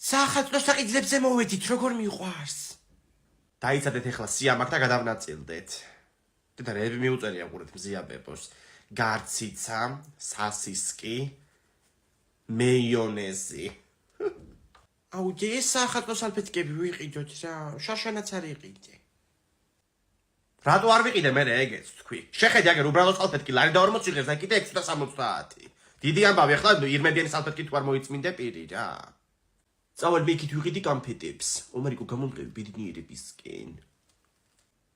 სახალხო საკითხებზე მოვედით, როგორ მიყვარს. დაიცადეთ ახლა სიამაყ და გადავნაწილდეთ. და რები მიუწერია ყურეთ მზიაბებოს. გარციცა, სასისკი, მეიონეზი. აუ, ეს სახალხო სალფეტკები ვიყიდოთ რა, შაშანაც არ იყიდე. რატო არ ვიყიდე მე ეგეც თქვი? შეხედე აგერ უბრალოდ სალფეტკი ლარი და 40 იღებს და კიდე 670. დიდი ამბავი ახლა ირმებიანი სალფეტკი თუ არ მოიწმინდე პირი რა. წავალ მე იქით ვიყიდი კამფეტებს. ომარიკო გამომყევი ბედნიერებისკენ.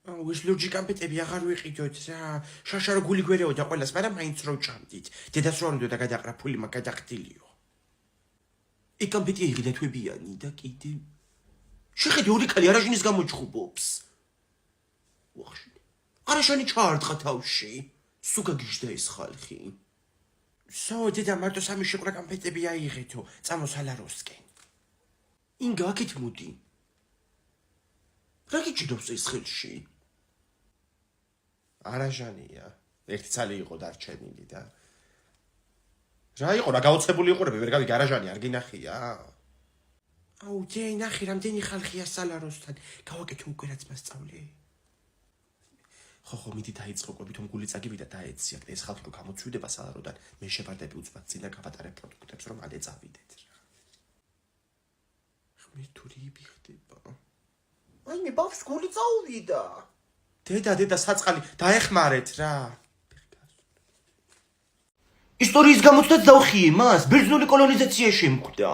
აუ, ეს ლურჯი კამფეტები აღარ ვიყიდოთ რა. შაშა რო გული გვერეოდა ყველას, მაგრამ მაინც რო ჭამდით. დედას რო უნდა გადაყრა ფული მაგ გადახტილიო. ეგ კამფეტი იყიდა თვებიანი და კიდე შეხედე ორი კალი არაშინის გამოჩხუბობს. ვახშინე. არაშანი ჩაარტყა თავში. სუგა გიჟდა ეს ხალხი. სო დედა მარტო სამი შეყრა კამფეტები აიღეთო, წამოსალაროსკენ. ინგა აქეთ მოდი. რა გიჭირავს ეს ხელში? არაჟანია. ერთი ცალი იყო დარჩენილი და რა იყო რა გაოცებული იყურები, ვერ გავიგე არაჟანი არ გინახია? აუ, ძე ნახე რამდენი ხალხია სალაროსთან. გავაკეთე უკვე რაც მასწავლე. ხო, მიდი დაიწყო ყვები, თომ გული წაგივიდა დაეციათ. ეს ხალხი რო გამოწვიდება სალაროდან, მე შევარდები უცბად წინ და გავატარებ პროდუქტებს, რომ ადე წავიდეთ რა. მე თური იბიხდება. აი მე ბავშვს გული წაუვიდა. დედა საწყალი დაეხმარეთ რა. ისტორიის გამოცდაც დავხიე მას, ბერძნული კოლონიზაცია შემხვდა.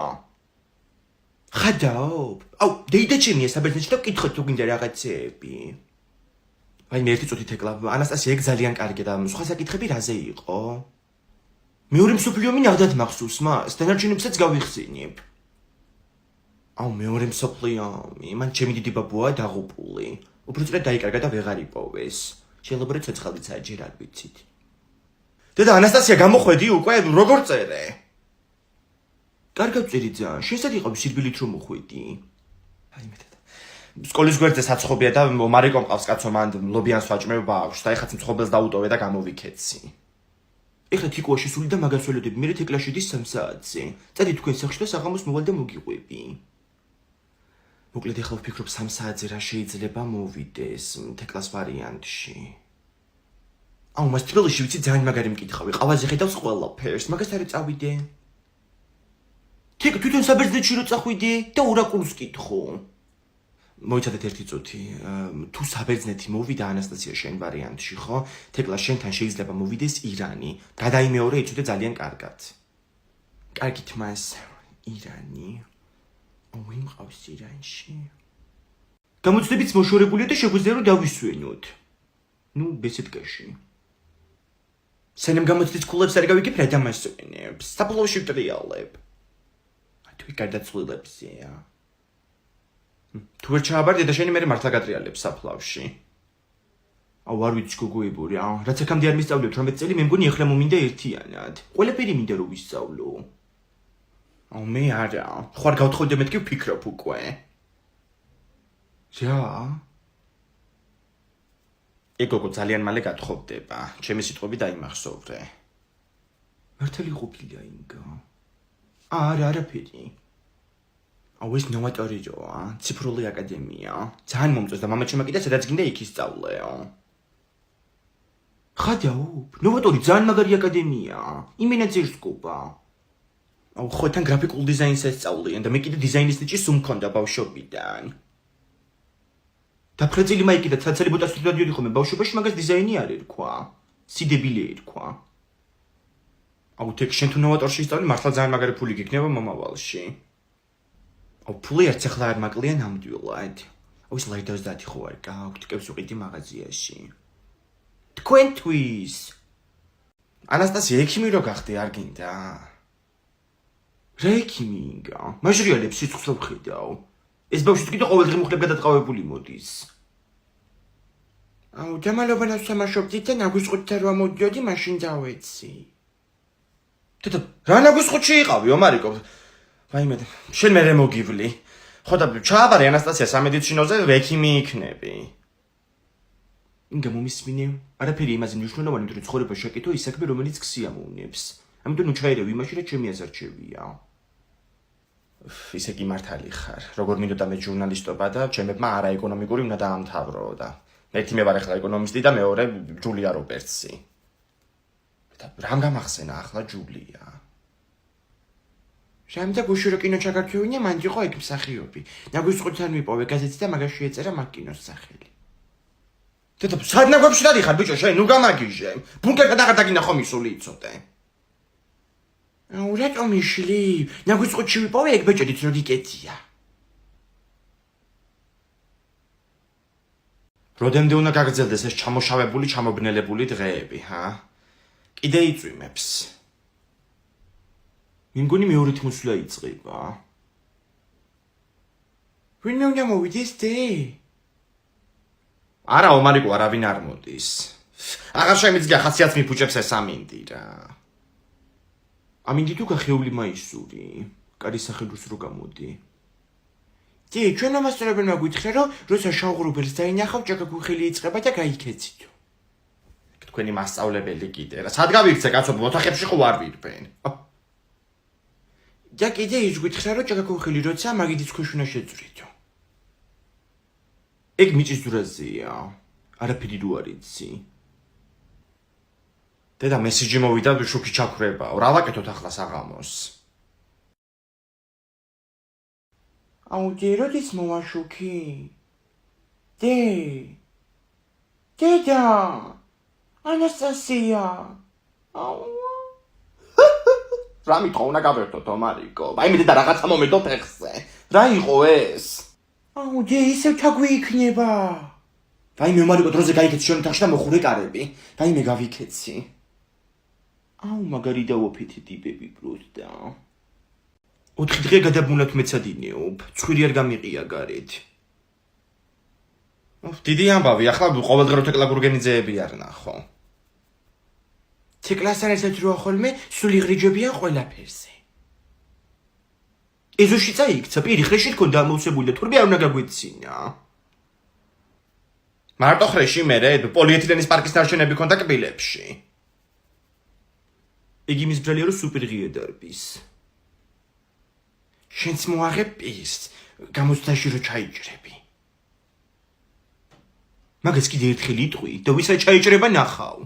ხადაობ. აუ, დეიდა ჩემია საბერძნეთში და კითხეთ თუ გინდა რაღაცეები. აი მე ერთი წუთით ეკლა, ანასტასია ეგ ძალიან კარგია და სხვა საკითხები რაზე იყო? მეორე მსოფლიო ომი ნახდათ მახსოვს მას, დანარჩენებსაც გავიხსენებ. აუ მეორე მსოფლიო ომი, მან ჩემი დიდი ბაბუა დაღუპული. უბრალოდ დაიკარგა და ვეღარ იპოვეს. შეიძლება რომ ცოცხალიცაა ჯერ არ ვიცით. დედა ანასტასია გამოხვედი უკვე როგორ წერე? კარგად წერი ძან, შესაძლოა იყავი სირბილით რომ მოხვედი. აი მე სკოლის გვერდზე საცხობია და მარიკო მყავს კაცო მან ლობიანს ვაჭმევ ბავშვს და ეხაც მცხობელს დაუტოვე და გამოვიქეცი. ეხლა თიკუაში სული და მაგას ველოდები, მე თეკლაში დის 3 საათზე. წადი თქვენ სახში და საღამოს მოვალ და მოგიყვები. მოკლედ ეხლა ვფიქრობ 3 საათზე რა შეიძლება მოვიდეს თეკლას ვარიანტში. აუ, მას თბილისში ვიცი ძალიან მაგარი მკითხავი, ყავაზე ხედავს ყველაფერს, მაგას არ წავიდე. თიკ თვითონ საბერძნეთში რო წახვიდე და ორაკულს კითხო. მოიცადეთ ერთი წუთი, თუ საბერძნეთი მოვიდა ანასტასია შენ ვარიანტში, ხო? თეკლა შენთან შეიძლება მოვიდეს ირანი. გადაიმეორე იცოდე ძალიან კარგად. კარგით მას ირანი. ომი მყავს ირანში. გამოცდებიც მოშორებულია და შეგვიძლია რომ დავისვენოთ. ნუ ბესეთკაში. სენემ გამოცდის ქულებს არ გავიგებ რა დამასვენებს. საფლოვში ვტრიალებ. თუ გარდაცვლილებსია. თუ ვერ ჩააბარდე და შენი მე მართლა გატრიალებს საფლავში. აუ არ ვიცი გოგოებური, რაც აქამდე არ მისწავლებთ 18 წელი, მე მგონი ახლა მომინდა ერთიანად. ყველაფერი მინდა რომ ვისწავლო. აუ მე არა, ხوار გავთხოვდე მეთქი ვფიქრობ უკვე. რა? ეგოგო ძალიან მალე გათხოვდება. ჩემი სიტყვები დაიმახსოვრე. მართალი ყოფილია ინგა. არა, არაფერი. აუ ეს ნოვატორიოა, ციფრული აკადემია. ძალიან მომწონს და მამაჩემმა კიდე სადაც გინდა იქ ისწავლეო. ხადაობ, ნოვატორი ძალიან მაგარი აკადემია. იმენაც ერსკობა. აუ ხო თან გრაფიკულ დიზაინს ესწავლიან და მე კიდე დიზაინის ნიჭი სულ მქონდა ბავშვობიდან. დაფრეწილი მაიკი და ცაცალი ბოტას ვდადიოდი ხოლმე ბავშვობაში, მაგას დიზაინი არ ერქვა. სიდებილი ერქვა. აუ თქ შენ თუ ნოვატორში ისწავლე, მართლა ძალიან მაგარი ფული გიქნება მომავალში. აუ ფული არც ახლა არ მაკლია ნამდვილად. აუ ეს ლაიდავს დათი ხო არ გაქვთ კებს უყიდი მაღაზიაში. თქვენთვის. ანასტასია ექიმი რო გახდე არ გინდა? რა ექიმი ინგა? მაჟრიალებს სიცხეს რო ვხედავ. ეს ბავშვი კიდე ყოველდღე მუხლებ გადატყავებული მოდის. აუ ჯამალობანას სამაშობდით და ნაგვისყუთთან რომ მოდიოდი მაშინ დავეცი. დედა რა ნაგვისყუთში იყავი ომარიკო? ვაიმე, შენ მერე მოგივლი. ხო და ჩააბარე ანასტასია სამედიცინოზე ექიმი იქნები. ინგა მომისმინე, არაფერი იმაზე მნიშვნელოვანი თუ ცხოვრება შეკითო ის საქმე რომელიც ქსიამოვნებს. ამიტომ ნუ ჩაერევი იმაში რა ჩემი აზარჩევია. ისე კი მართალი ხარ. როგორ მინდოდა მე ჟურნალისტობა და ჩემებმა არაეკონომიკური უნდა დაამთავრო და ერთი მე ვარ ახლა ეკონომისტი და მეორე ჯულია რობერტსი. და რამ გამახსენა ახლა ჯულია? Შემდეგ უშურო კინო ჩაგარჩევინა, მან იყო ეგ მსახიობი. ნაგვისყუდთან მიპოვე გაზეთი და მაგაში ეწერა მაგ კინოს სახელი. დედა, სად ნაგვებში დადიხარ ბიჭო, შენ ნუ გამაგიჟე. ბუნკერთან აღარ დაგინახო მისული იცოდე. აუ, რატომ იშლი? ნაგვისყუდში ვიპოვე ეგ ბეჭედით რო გიკეთია. როდემდე უნდა გაგრძელდეს ეს ჩამოშავებული, ჩამობნელებული დღეები, ჰა? კიდე იწვიმებს. მიგონი მეორე თმოსვლა იწყება. ვინმე უნდა მოვიდეს დე? არა, ომარიკო არავინ არ მოდის. აღარ შემიძლია ხასიათს მიფუჭებს ეს ამინდი რა. ამინდი თუ გახეული მაისური, კარის სახელოს რო გამოდი. დე, ჩვენ ამასწორებელმა გვითხრა, რომ როცა შავღრუბელს დაინახავ, ჭაკაკუხილი იწყება და გაიქეცითო. თქვენი მასწავლებელი კიდე რა. სად გავიქცე კაცო, ოთახებში ხო არ ვირბენ. და კიდე ის გვითხრა, რომ ჭაკაკუხილი როცა მაგიდიც ქვეშ უნდა შეძვრითო. ეგ მიჭის ძურაზეა. არაფერი რო არ იცი. დედა მესიჯი მოვიდა შუქი ჩაქრებაო. რა ვაკეთოთ ახლა საღამოს? აუ, დე, როდის მოვაშუქი? დე. დედა. ანასტასია. აუ. რა მითხო უნდა გავერთოთ ომარიკო? აი მე და რაღაცა მომედო ფეხზე. რა იყო ეს? აუ, დე, ისევ ჩაგვიიქნება. აი მე ომარიკო დროზე გაიქეცი შენ თახში და მოხურე კარები. აი მე გავიქეცი. აუ, მაგარი დაუფითი ტიპები პროსტა. 4 დღე გადაბუნოთ მეცადინეობ. ცხვირი არ გამიყია გარეთ. დიდი ამბავი, ახლა ყოველდღე რო თეკლა გურგენიძეები არ ნახო. თეკლასთან ერთად რო ახოლმე, სული ღრიჯებიან ყველაფერზე. ეზოში წაიქცა, პირი ხრეში თქონდა ამოვსებული და თურმე არ უნდა გაგვეცინა. მარტო ხრეში მერე პოლიეთილენის პარკის ნარჩენები ქონდა კბილებში. იგი მის ბრალია რომ სუპერღია დარბის. შენც მოაღებ პირს, გამოცდაში რო ჩაიჭრები. მაგას კიდე ერთხელ იტყვი და ვისაც ჩაიჭრება ნახავ.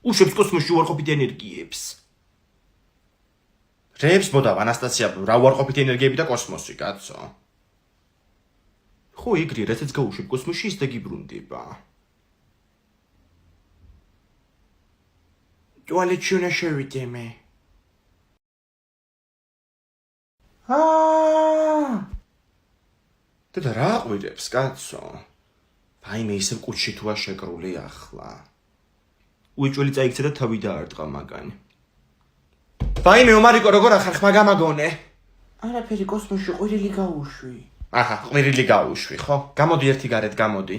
უშვებს კოსმოსში უარყოფით ენერგიებს. რებს მოდავ ანასტასია, რა უარყოფით ენერგიები და კოსმოსი, კაცო? ხო, იგრი, რასაც გაუშვებ კოსმოსში, ის დაგიბრუნდება. ტუალეტში უნდა შევიდე მე. დედა რა ყვირებს, კაცო? აი მე ისევ კუჩში თუა შეკრული ახლა. უეჭველი წაიქცა და თავი დაარტყა მაგან. აი მე ომარიკო როგორ ახარ ხმა გამაგონე? არაფერი კოსმოსში ყვირილი გაუშვი. აჰა, ყვირილი გაუშვი, ხო? გამოდი ერთი გარეთ, გამოდი.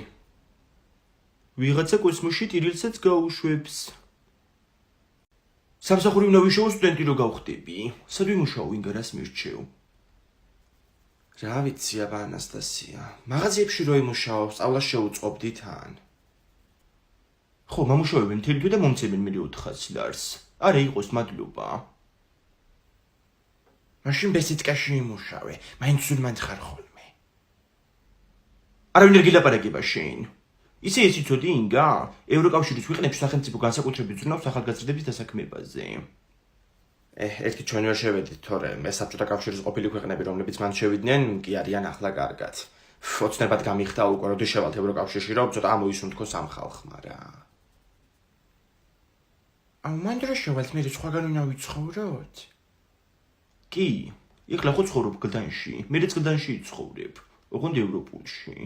ვიღაცა კოსმოსში ტირილსაც გაუშვებს. სამსახური უნდა ვიშოვო სტუდენტი რო გავხდები. სად ვიმუშაო, ვინ გარას მირჩევ? რა ვიცი აბა ანასტასია, მაღაზიებში რო იმუშაო, სწავლას შეუწყობდი თან. ხო, მომუშავებენ მთელი თვე და მომცემენ მე 400 ლარს. არა იყოს მადლობა. მაშინ ბესიტკაში იმუშავე, მაინც სულმან ხარ ხოლმე. არავინ არ გილაპარაკება შენ. ისე ეს იცოდი ინგა, ევროკავშირის ქვეყნებში სახელმწიფო განსაკუთრებით ზრუნავს ახალგაზრდების დასაქმებაზე. ერთი ჩვენ ვერ შევედით, თორე მე საბჭოთა კავშირის ყოფილი ქვეყნები, რომლებიც მან შევიდნენ, კი არიან ახლა კარგად. ოცნებად გამიხდა უკვე, როდის შევალთ ევროკავშირში, რომ ცოტა ამოისუნთქო სამ ხალხმა რა. აუ, მან დრო შევალთ, მე სხვაგან უნდა ვიცხოვროთ? კი, ეხლა ხო ცხოვრობ გლდანში, მეც გლდანში ცხოვრებ, ოღონდ ევროპულში.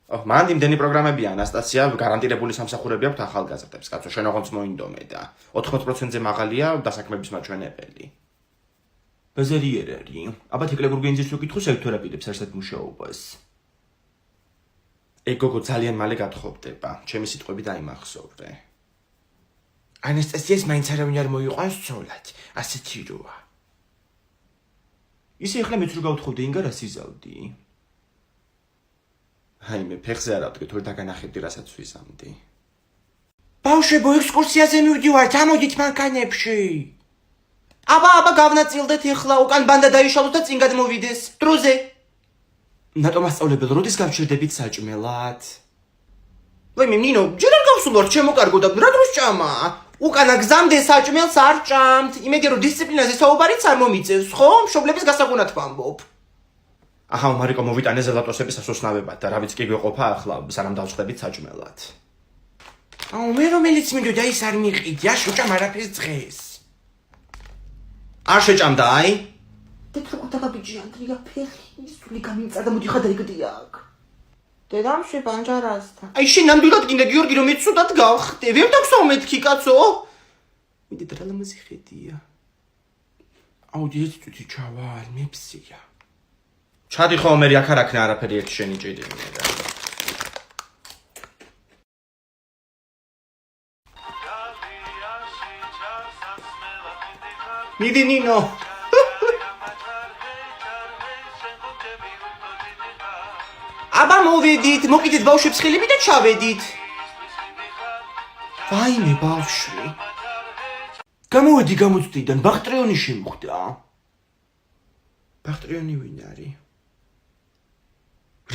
მან იმდენი პროგრამებია ანასტასია, გარანტირებული სამსახურები აქვს ახალგაზრდებს, კაცო, შენ ოღონდ მოინდომე და 80%-ზე მაღალია დასაქმების მაჩვენებელი. ბაზარი არ არის. აბა თეკლა გურგენიძეს რო კითხო, საერთოდ არსად მუშაობას. ეგ გოგო ძალიან მალე გათხოვდება, ჩემი სიტყვები დაიმახსოვრე. ანასტასიას მაინც არავინ არ მოიყვანს ცოლად, ასეთი როა. ისე ახლა მეც რო გავთხოვდი ინგა რას იზავდი? აი მე ფეხზე არ ავდგე, თორე დაგანახებდი რასაც ვიზამდი. ბავშვებო, ექსკურსიაზე მივდივართ, ამოდით მანქანებში. აბა გავნაწილდეთ ეხლა უკან ბანდა დაიშალოთ და წინ გადმოვიდეს დროზე ნატო მასწავლებელ როდის გავჩერდებით საჭმელად ვაიმე ნინო ჯერ არ გავსულვარ ჩემო კარგო და რა დროს ჭამა უკანა გზამდე საჭმელს არ ჭამთ იმედი რომ დისციპლინაზე საუბარიც არ მომიწევს ხო მშობლების გასაგონად ვამბობ აჰა მარიკო მოვიტანე ზელატოსების ასოსნავებად და რა ვიცი კი გვეყოფა ახლა სანამ დავწყდებით საჭმელად აუ მე რომელიც მინდოდა ის არ მიყიდი არ შეჭამ არაფერს დღეს არ შეჭამდა აი დედრო გადაგაბიჯი ანდრია ფეხი სული გამიმწარდა მოდი ხა დაიგდიაკ დედამში პანჯარასთან აი შენ ნამდვილად გინდა გიორგი რომ ეცუდად გავხდე ვერ დაგსაო მეთქი კაცო მიდი დრალამაზი ხედია აუ დიეთი ჩავალ მეფსია ჩადი ხო მე აქ არ აქნა არაფერი ერთი შენი ჭიდინე და მიდი ნინო აბა მოვედით მოკიდეთ ბავშვებს ხელები და ჩავედით ვაიმე ბავშვი გამოვედი გამოცდიდან ბახტრიონი შემხვდა ბახტრიონი ვინ არის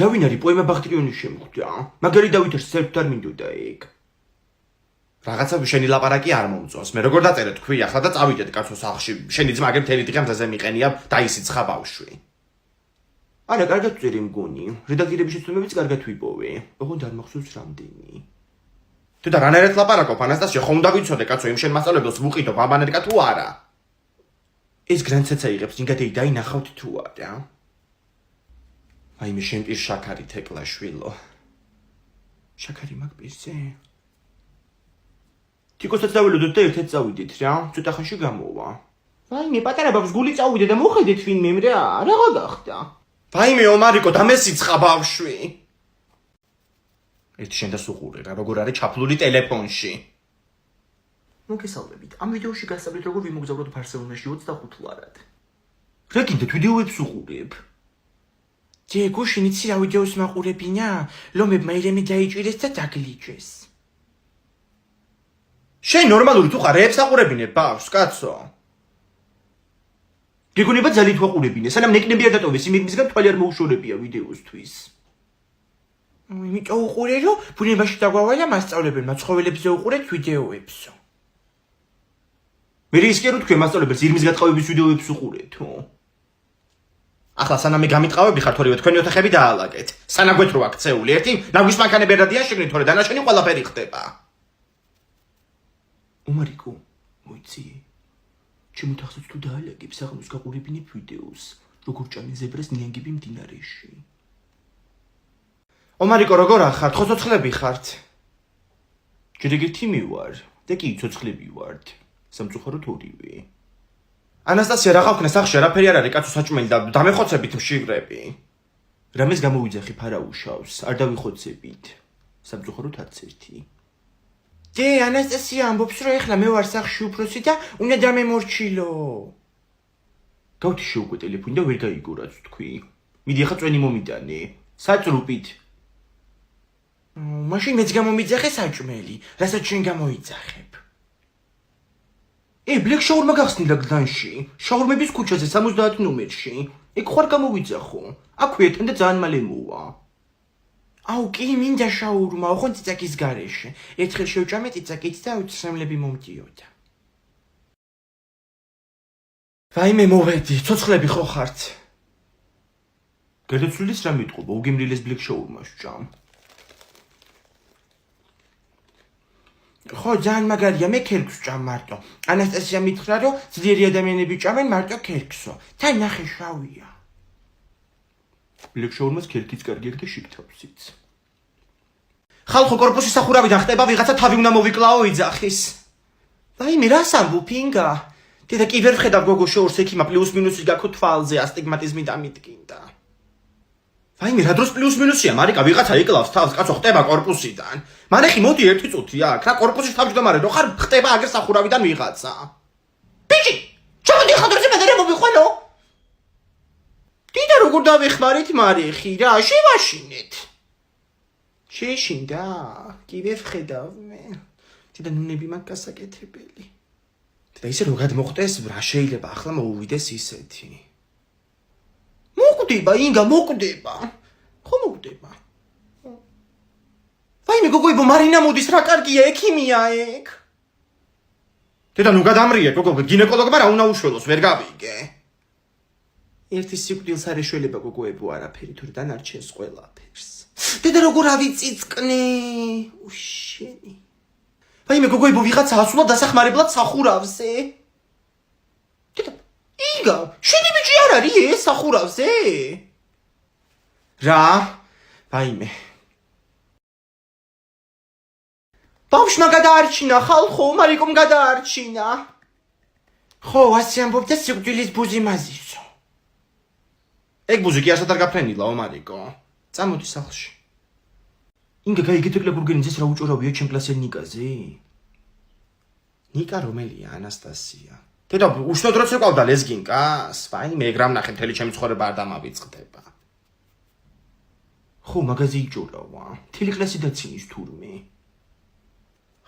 რა ვინ არის პოემა ბახტრიონი შემხვდა მაგარი დავითერ სერფთ არ მინდოდა ეგ რაღაცა შენი ლაპარაკი არ მომწონს მე როგორ დაწერე თქვი ახლა და წავიდეთ კაცო სახლში შენი ძმა აგერ მთელი დღე მზაზე მიყენია დაისიცხა ბავშვი არა კარგად წერი მგონი რედაქტირების შეცდომებიც კარგად ვიპოვე ოღონდ არ მახსოვს რამდენი თუ და რანაირად ლაპარაკობ ანასტასია ხომ უნდა ვიცოდე კაცო იმ შენ მასწავლებელს ვუყიდო ბაბანერკა თუ არა ეს გრანცეცა იღებს ნიგადეი დაინახავთ თუ არა აი მე შენ პირ შაქარი თეკლა შვილო შაქარი მაგ პირზე თიკოსაც დავილოდოთ და ერთად წავიდით რა ცოტა ხანში გამოვა ვაიმე პატარა ბაბს გული წავიდე და მოხედეთ ვინმე რა რაღა გახდა ვაიმე ომარიკო დამესიცხა ბავშვი ერთი შენ და სუყური რა როგორ არის ჩაფლული ტელეფონში მოგესალმებით ამ ვიდეოში გასწავლით როგორ ვიმოგზავროთ ბარსელონაში 25 ლარად რა გინდათ ვიდეოებს უყურებ ჯეგო შენ იცი რა ვიდეოს მაყურებინა ლომებმა ირემი დაიჭირეს და დაგლიჯეს შენ ნორმალური თუ ხარ რეებს აყურებინებ ბავშვს კაცო გეგონება ძალიან თვაყურებინე სანამ ნეკნები არ დატოვეს იმისგან თვალი არ მოუშორებია ვიდეოსთვის იმიტომ უყურე რომ ბუნებაში დაგვავალა მასწავლებელმა ცხოველებზე უყურეთ ვიდეოებსო მე რისკი რომ თქვენ მასწავლებელს ირმის გატყავების ვიდეოებს უყურეთო ახლა სანამ მე გამიტყავები ხართ ორივე თქვენი ოთახები დაალაგეთ სანაგვეთ რო აქცეული ერთი ნაგვის მანქანები არ დადიაშენით თორე დანაშენი ყველაფერი ხდება ომარიკო მოიცი ჩემი თახსაც თუ დაალაგებ საღამოს გაყურებინებ ვიდეოს როგორ ჭამენ ზებრას ნიანგები მდინარეში ომარიკო როგორ ახართ ხო ცოცხლები ხართ ჯერ ერთი მივარ და კი ცოცხლები ვართ სამწუხაროდ ორივე ანასტასია რა ყავქნა სახში არაფერი არ არის კაცო საჭმელი და დამეხოცებით მშივრები რამეს გამოვიძახი ფარაუშავს არ დავიხოცებით სამწუხაროდ 11 დე ანასტასია ამბობს რომ ეხლა მე ვარ სახში უფროსი და უნდა დამემორჩილო გავთიშე უკვე ტელეფონი და ვერ გაიგო რაც თქვი მიდი ახლა წვენი მომიტანე საწრუპით მაშინ მეც გამომიძახე საჭმელი რასაც შენ გამოიძახებ ბლეკ შაურმა გახსნილა გლანში შაურმების ქუჩაზე 70 ნომერში ეგ ხوار გამოვიძახო აქვე თან და ძალიან მალე მოვა აუ კი მინდა შაურმა ოღონდ ციცაკის გარეშე ერთხელ შევჭამე ციცაკით და უცრემლები მომდიოდა ვაიმე მოვედი ცოცხლები ხო ხართ გადაცვლილის რა მიტყობა უგემრიელეს ბლეკ შაურმას ჭამ ხო ძალიან მაგარია მე ქერქს ჭამ მარტო ანასტასია მითხრა რომ ძლიერი ადამიანები ჭამენ მარტო ქერქსო თან ნახე შავია ბლეკ შაურმას ქერქიც კარგი აქვს და შიგთავსიც ხალხო корпуსის სახურავიდან ხტება ვიღაცა თავი უნდა მოვიკლაო იძახის ვაიმე რას ამბობ ინგა დედა კი ვერ ვხედავ გოგო შოურს ექიმა პლუს მინუსი გაქო თვალზე ასტიგმატიზმი დამიტკინდა ვაიმე რა დროს პლუს მინუსია მარიკა ვიღაცა იკლავს თავს კაცო ხტება корпуსიდან მანეხი მოდი ერთი წუთი აქ რა корпуსის თავმჯდომარე რო ხარ ხტება აგერ სახურავიდან ვიღაცა ბიჭი ჩამოდი ხადრზე მეთერე მომიყვანო დიდა როგორ დავეხმარით მარიხი რა შევაშინეთ შეშინდა კი ვერ ვხედავ მე დიდა ნუნები მაგ გასაკეთებელი და ისე რო გადმოხდეს, რა შეიძლება ახლა მოუვიდეს ისეთი. მოკვდება, ინგა მოკვდება. ხო მოკვდება. ვაიმე გოგოებო, მარინა მოდის, რა კარგია, ექიმია ეგ. დედა ნუ გადამრიე, გოგო, გინეკოლოგმა რა უნდა უშველოს, ვერ გავიგე. ერთი სიკვდილს არ ეშველება გოგოებო არაფერი, თორე დანარჩენს ყველაფერს. დედა როგორ ავიწიწკნი? უშენი. ვაიმე გოგოებო, ვიღაცა ასულა დასახმარებლად სახურავზე. დედა, იგა, შენი ბიჭი არ არის ეს სახურავზე? რა? ვაიმე. ბავშვმა გადაარჩინა ხალხო, მარიკომ გადაარჩინა. ხო, ასე ამბობდა სიკვდილის ბუზი მაზისო. ეგ ბუზი კი არსად არ გაფრენილაო, მარიკო. წამოდი სახლში. ინგა გაიგეთეკლე გურგენიძეს რა უჭურავია ჩემ კლასელ ნიკაზე? ნიკა რომელია? ანასტასია. დედა, უშნოდ როც ეყავდა ლეზგინკას? ვაიმე, ეგ რა ვნახე, მთელი ჩემი ცხოვრება არ დამავიწყდება. ხო, მაგაზე იჭურავა. მთელი კლასი დაცინის თურმე.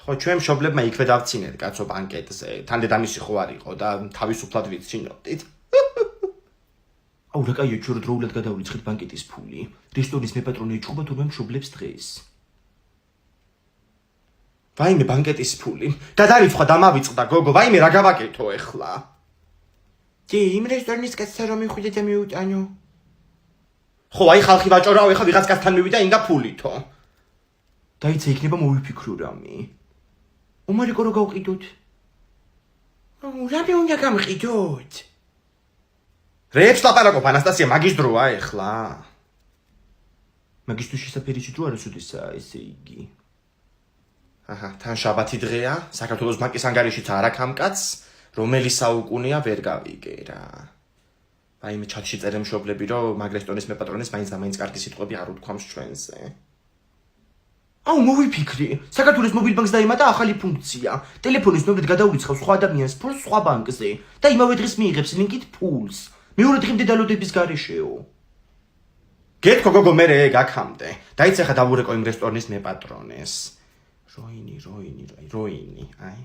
ხო, ჩვენ მშობლებმა იქვე დავცინეთ კაცო ბანკეტზე. თან დედამისი ხო არ იყო და თავისუფლად ვიცინოდით. აუ რა კაია, ჩვენ დროულად გადავრიცხეთ ბანკეტის ფული. რესტორნის მეპატრონე ჭუბა თურმე მშობლებს დღეს. ვაიმე ბანკეტის ფული. გადარიცხვა დამავიწყდა გოგო, ვაიმე რა გავაკეთო ეხლა? დი, იმ რესტორნის კაცსა რომ მივხვიდე და მიუტანო. ხო, აი ხალხი ვაჭორაო, ეხლა ვიღაც კაცთან მივიდა ინგა ფულითო. დაიცა იქნება მოვიფიქრო რამე. უმარიკო რო გავყიდოთ. რამე უნდა გამყიდოთ? რეებს ლაპარაკობ, ანასტასია, მაგის დროა ეხლა. მაგისთვის შესაფერისი დრო არ უსუდისაა, ესე იგი. აჰა, თან შაბათი დღეა, საქართველოს ბანკის ანგარიშიც არ აქვს ამ კაცს, რომელი საუკუნეა ვერ გავიგე რა. ვაიმე ჩატში წერე მშობლები, რომ მაგრესტონის მეპატრონეს მაინც და მაინც კარგი სიტყვები არ უთქვამს ჩვენზე. აუ მოვიფიქრე, საქართველოს მობილბანკს დაემატა ახალი ფუნქცია. ტელეფონის ნომრით გადაურიცხავს სხვა ადამიანს ფულს სხვა ბანკზე და იმავე დღეს მიიღებს ლინკით ფულს. მეორე დღემდე დალოდების გარეშეო. გეთქო გოგო, მე ეგ აქამდე. დაიცა ხა დავურეკო იმ რესტორნის მეპატრონეს. როინი, აი.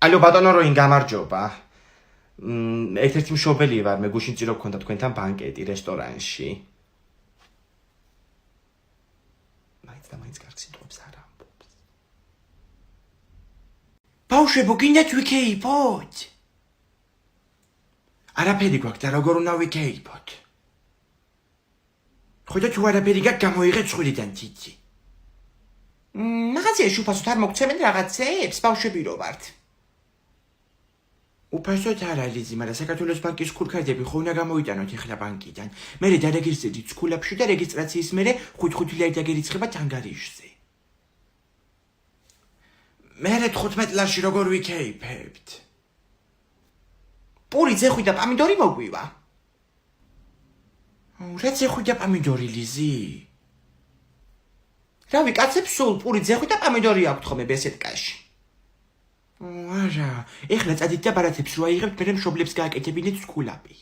ალო ბატონო როინ, გამარჯობა. ერთ-ერთი მშობელი ვარ, მე გუშინ წირო გქონდა თქვენთან ბანკეტი რესტორანში. მაინც კარგ სიტყვებს არ ამბობს. ბავშვებო, გინდათ ვიქეიფოთ? არაფერი გვაქვს და როგორ უნდა ვიქეიფოთ? ხოდა თუ არაფერი გაქვს, გამოიღეთ ცხვირიდან თითი. მაღაზიაში უფასოდ არ მოგცემენ რაღაცეებს, ბავშვები რო ვართ. უფასოდ არ არის, მაგრამ საქართველოს ბანკის ქურქარდები ხო უნდა გამოვიტანოთ ეხლა ბანკიდან. მერე დარეგისტრირდით სკულაფში და რეგისტრაციის მერე 5 ლარი დაგერიცხებათ ანგარიშზე. მერე 15 ლარში როგორ ვიქეიფებთ? პური, ძეხვი და პამიდორი მოგვივა. რა ძეხვი და პამიდორი, ლიზი? რავი, კაცებს სულ პური, ძეხვი და პამიდორი აქვთ ხოლმე ბესედკაში. არა, ეხლა წადით და ბარათებს რო აიღებთ, მერე მშობლებს გააკეთებინეთ სკულაპი.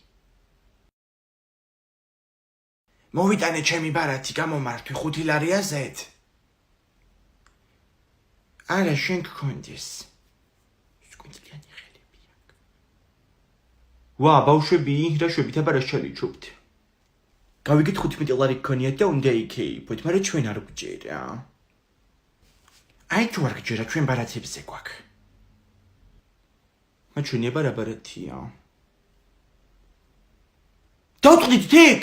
მოვიტანე ჩემი ბარათი, გამომართვი 5 ლარია ზედ. არა, შენ გქონდეს. სკუნძლიანი ხელები აქვს. ვა, ბავშვები, რა შვებით აბარას ჩალიჩობთ. გავიგეთ 15 ლარი გქონიათ და უნდა იქეიფოთ, მაგრამ ჩვენ არ გვჯერა. აი თუ არ გჯერა, ჩვენ ბარათებზე გვაქვს. მათ ჩვენი ბარათია. დავწყდით თიქ.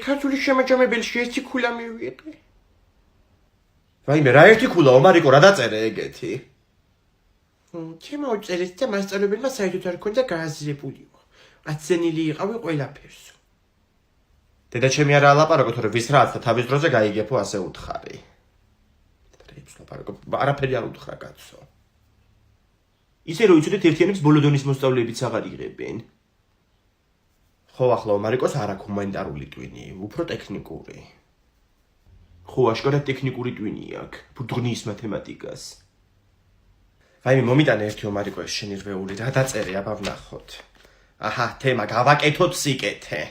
ქართული შემაჯამებელში ერთი ქულა მივიღე. ვაიმე, რა ერთი ქულაო, მარიკო, რა დაწერე ეგეთი? შემოუწერეთ და მასწავლებელმა საერთოდ არ ქონდა გააზრებულიყო. აცენილი იყავი ყველაფერსო. დედა ჩემი არა ალაპარაკო, თორე ვის რაც და თავის დროზე გაიგებო ასე უთხარი. რეებს ლაპარაკო, არაფერი არ უთხრა კაცო. ისე რომ იცოდეთ ერთიანებს ბოლო დონის მოსწავლეებიც აღარ იღებენ. ხო, ახლა მარიკოს არ აქვს ჰუმანიტარული ტვინი, უფრო ტექნიკური. ხო, აშკარად ტექნიკური ტვინი აქვს, ბუდღნის მათემატიკას. ვაიმე, მომიტანე ერთი მარიკო ეს შენი რვეული, რა დაწერე, აბა ვნახოთ. აჰა, თემა გავაკეთოთ სიკეთე.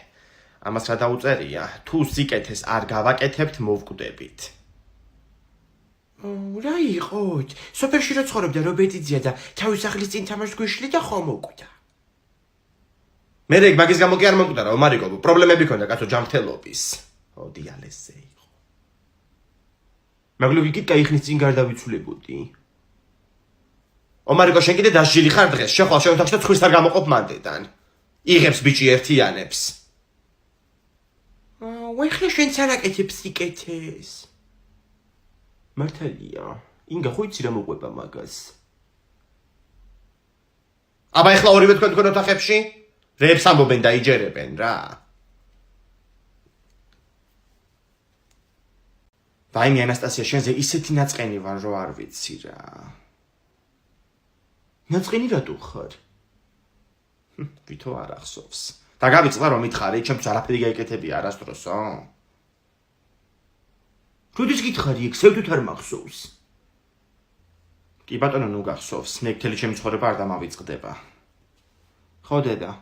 ამას რა დაუწერია? თუ სიკეთეს არ გავაკეთებთ, მოვკვდებით. რა იყოთ? სოფელში რო ცხოვრობდა რობერტიძია და თავის სახლის წინ თამაშს გვიშლი და ხომ მოკვდა. მე რეგ მაგის გამო კი არ მომკვდა რა, ომარიკო, პრობლემები ქონდა კაცო ჯანმრთელობის. ოდი ალესე იყო. მაგლუგი კი кайხნის წინ გარდავიცვლებოდი. ომარიკო შენ კიდე დასჯილი ხარ დღეს, შეხვალ შევთანხმდით და ცხვის არ გამოყოფ მანდედან. იღებს ბიჭი ერთიანებს. ვეხლა შენ სანაკეთებს იკეთეს. მართალია, ინგა ხო იცი რა მოყვება მაგას. აბა ეხლა ორივე თქვენ ოთახებში? რეებს ამბობენ და იჯერებენ რა. ვაიმე ანასტასია შენზე ისეთი ნაწყენი ვარ რომ არ ვიცი რა. ნაწყენი რატო ხარ? ვითო არ ახსოვს. და გავიწყდა რომ მითხარი, ჩემთვის არაფერი გაიკეთებია არასდროსო. როდის გითხარი ეგ სევდით არ მახსოვს? კი ბატონო ნუ გახსოვს, მე მთელი ჩემი ცხოვრება არ დამავიწყდება. ხო დედა.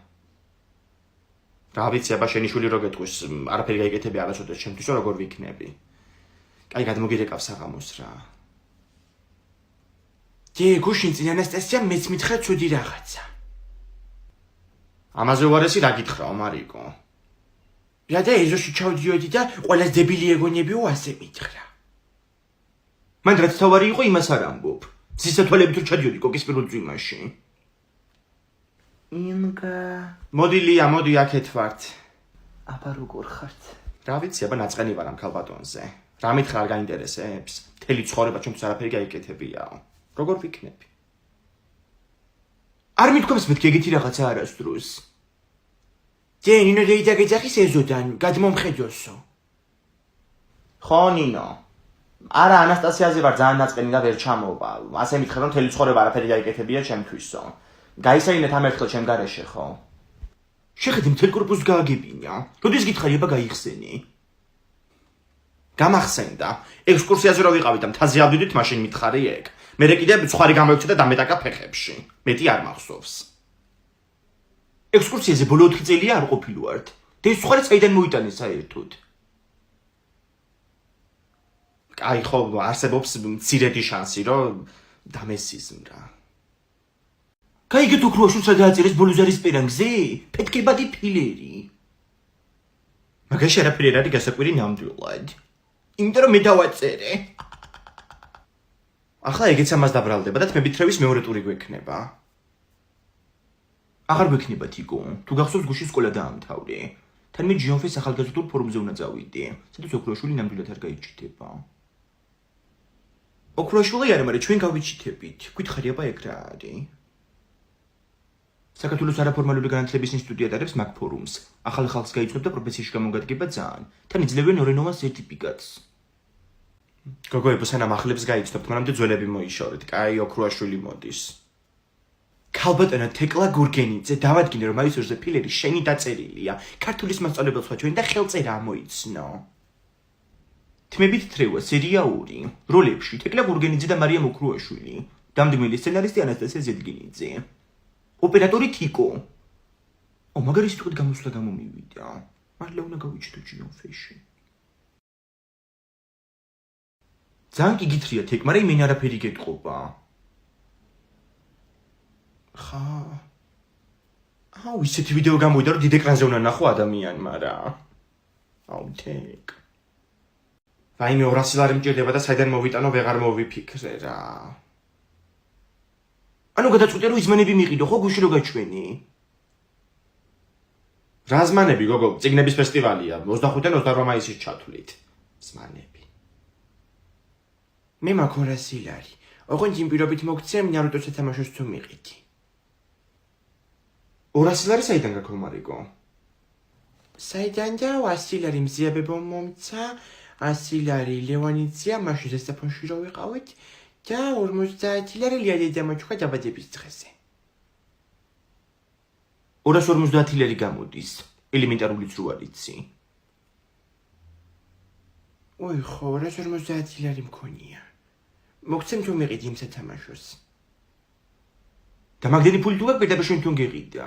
რა ვიცი აბა შენი შვილი რო გეტყვის, არაფერი გაიკეთებია არასოდეს ჩემთვის როგორ ვიქნები. კაი გადმოგირეკავ საღამოს რა. დი გუშინ წინ ანასტასია მეც მითხრა ცუდი რაღაცა. ამაზე უარესი რა გითხრა ომარიკო? რა და ეზოში ჩავდიოდი და ყველას დებილი ეგონებიო ასე მითხრა. მან რაც თავარი იყო იმას არ ამბობ. სისათვალებით რო ჩადიოდი კოკის პირველ წვიმაში. იმგა მოდი ლია, მოდი აქეთ ვართ. აბა როგორ ხართ? რა ვიცი, აბა ნაწყენი ვარ ამ ქალბატონზე. რა მითხრა არ გაინტერესებს? მთელი ცხოვრება ჩემთვის არაფერი გაიკეთებიაო. როგორ ვიქნები? არ მithქვამს მეთქი ეგეთი რაღაცა არასდროს. ჯე ნინო დაიძახის ეზოდან, გადმომხედოსო. ხო ნინო. არა ანასტასიაზე ვარ ძალიან ნაწყენი და ვერ ჩამოვა. ასე მითხრა რომ მთელი ცხოვრება არაფერი გაიკეთებია ჩემთვისო. გაისაინეთ ამ ერთხელ ჩემ გარეშე ხო? შეხედე მთელ კორპუსს გააგებინა. როდის გითხარი აბა გაიხსენი? გამახსენდა. ექსკურსიაზე რო ვიყავით და მთაზე ავდივით, მაშინ მითხარი ეგ. მერე კიდე ცხარი გამოვიქცე და დამეტაკა ფეხებში. მეტი არ მახსოვს. ექსკურსიაზე ბოლო 4 წელია არ ყოფილვართ. და ეს ცხარი საიდან მოიტანეს საერთოდ? აი ხო, არსებობს მცირედი შანსი, რომ დამესიზმრა. გაიგეთ უქროაშულ სადააწერეს ბოლუზარის პერანგზე? ფეთქებადი ფილერი. მაგაში არაფერი არ არის გასაკვირი ნამდვილად. იმიტომ რომ მე დავაწერე. ახლა ეგეც ამას დაბრალდება და თმებით-რევის მეორე ტური გვექნება. აღარ გვექნება თიკო. თუ გახსოვს გუშინ სკოლა დაამთავრე. თან მე ჯიონფეს ახალგაზრდულ ფორუმზე უნდა წავიდე, სადაც ოქროაშვილი ნამდვილად არ გაიჩიტება. ოქროაშვილი არა, მაგრამ ჩვენ გავიჩიტებით. გითხარი აბა ეგ რა არის? საქართველოს არაფორმალური განათლების ინსტიტუტი ატარებს მაგ ფორუმს. ახალ ხალხს გაიცნობდა პროფესიაში გამოგადგება ძალიან. თან იძლევენ ორენოვან სერტიფიკატს. გოგოებო, სანამ ახლებს გაიცნობთ, მანამდე ძველები მოიშორეთ. კაი, ოქროაშვილი მოდის. ქალბატონო თეკლა გურგენიძე, დავადგინე რომ მაისურზე ფილერი შენი დაწერილია. ქართულის მასწავლებელს ვაჩვენ და ხელწერა ამოიცნო. თმებით თრევა სერია 2. როლებში თეკლა გურგენიძე და მარიამ ოქროაშვილი. დამდგმელი სცენარისტი ანასტასია ზედგინიძე. ოპერატორი თიკო. მაგარი სიტყვით გამოსვლა გამომივიდა. მართლა უნდა გავიჩიტო ჯიონფეში. ძალიან კი გითხრია თეკ, მაგრამ იმენ არაფერი გეტყობა. ხა. აუ, ისეთი ვიდეო გამოვიდა, რომ დიდ ეკრანზე უნდა ნახო ადამიანმა რა. აუ, თეკ. ვაიმე 200 ლარი მჭირდება და საიდან მოვიტანო, ვეღარ მოვიფიქრე რა. ანუ გადაწყვიტე რომ იზმანები მიყიდო, ხო გუშინ რო გაჩვენი? რა ზმანები, გოგო, წიგნების ფესტივალია, 25-დან 28 მაისის ჩათვლით. ზმანები. მე მაქვს 200 ლარი. ოღონდ იმ პირობით მოგცემ ნარუტოს სათამაშოს თუ მიყიდი. 200 ლარი საიდან გაქვს მარიკო? საიდან და 100 ლარი მზიაბებო მომცა, 100 ლარი ლევანიცია, მაშინ ზესტაფონში რო ვიყავით და 50 ლარი ლიადე დამაჩუქა დაბადების დღეზე. 250 ლარი გამოდის, ელემენტარულიც რო არ იცი. ოი ხო, 250 ლარი მქონია. მოგცემ თუ მიყიდი იმ სათამაშოს. და მაგდენი ფული თუ გაქვს პირდაპირ შენ თუ გიყიდა.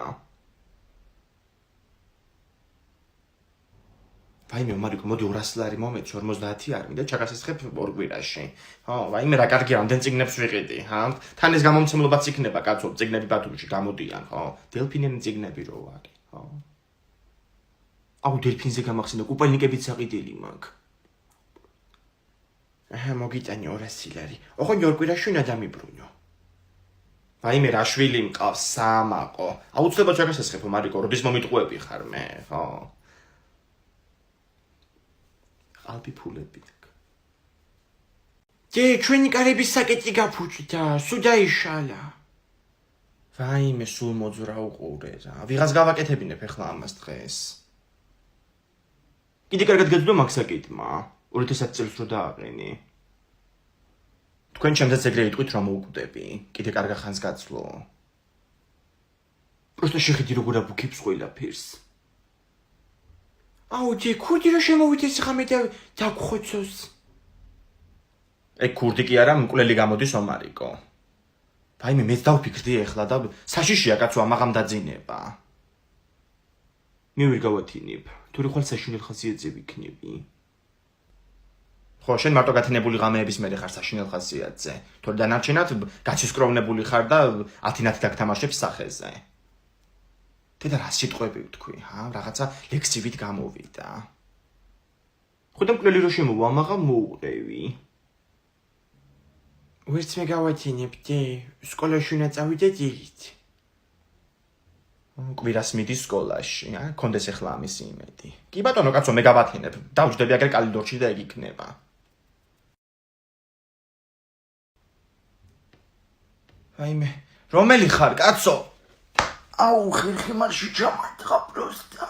ვაიმე მარიკო მოდი 200 ლარი მომეც 50 არ მინდა ჩაგასესხებ ორ კვირაში ხო ვაიმე რა კარგი რამდენ წიგნებს ვიყიდი ჰა თან ეს გამომცემლობაც იქნება კაცო წიგნები ბათუმში გამოდიან ხო დელფინენი წიგნები რო არის ხო აუ დელფინზე გამახსენდა კუპალნიკებიც საყიდელი მაქვს მოგიტანი 200 ლარი ოღონდ ორ კვირაში უნდა დამიბრუნო ვაიმე რა შვილი მყავს სამაყო აუცილებლად ჩაგასესხებო მარიკო როდის მომიტყუები ხარ მე ხო ალპი ფულები აქვს. ჯე, ჩვენი კარების საკეტი გაფუჭდა, სულ დაიშალა. ვაიმე, სულ მოძვრა უყურე რა. ვიღაც გავაკეთებინებ ახლა ამას დღეს. კიდე კარგად გაძლო მაგ საკეტმა. 2010 წელს რო დააყენი. თქვენ ჩემზეც ეგრე იტყვით რომ მოვკვდები. კიდე კარგა ხანს გაცლო. პროსტო შეხედი როგორ აბუქებს ყველაფერს. აუ ჯე ქურდი რა შემოვიდეს ხა მე დაგხოცოს ეგ ქურდი კი არა მკვლელი გამოდის ომარიკო ვაიმე მეც დავფიქრდი ახლა და საშიშია კაცო ამაღამ დაძინება მე ვერ გავათინებ თური ხვალ საშინელ ხასიათზე ვიქნები ხო შენ მარტო გათინებული ღამეების მერე ხარ საშინელ ხასიათზე თორე დანარჩენად გაცისკროვნებული ხარ და 10-10 დაგთამაშებს სახეზე თედა რა სიტყვები ვთქვი, ჰა, რაღაცა ლექსივით გამოვიდა. ხოდა მკვლელი რო შემოვა, მაგრამ მოუყევი. ვერც მე გავათინებდი, სკოლაში უნდა წავიდე დილით. კვირას მიდის სკოლაში, კონდეს ახლა ამის იმედი. კი ბატონო, კაცო, მე გავათინებ. დავჯდები აგერ კალიდორში და ეგ იქნება. ვაიმე, რომელი ხარ, კაცო? აუ, ხერხი მარში ჩამატყა პროსტა.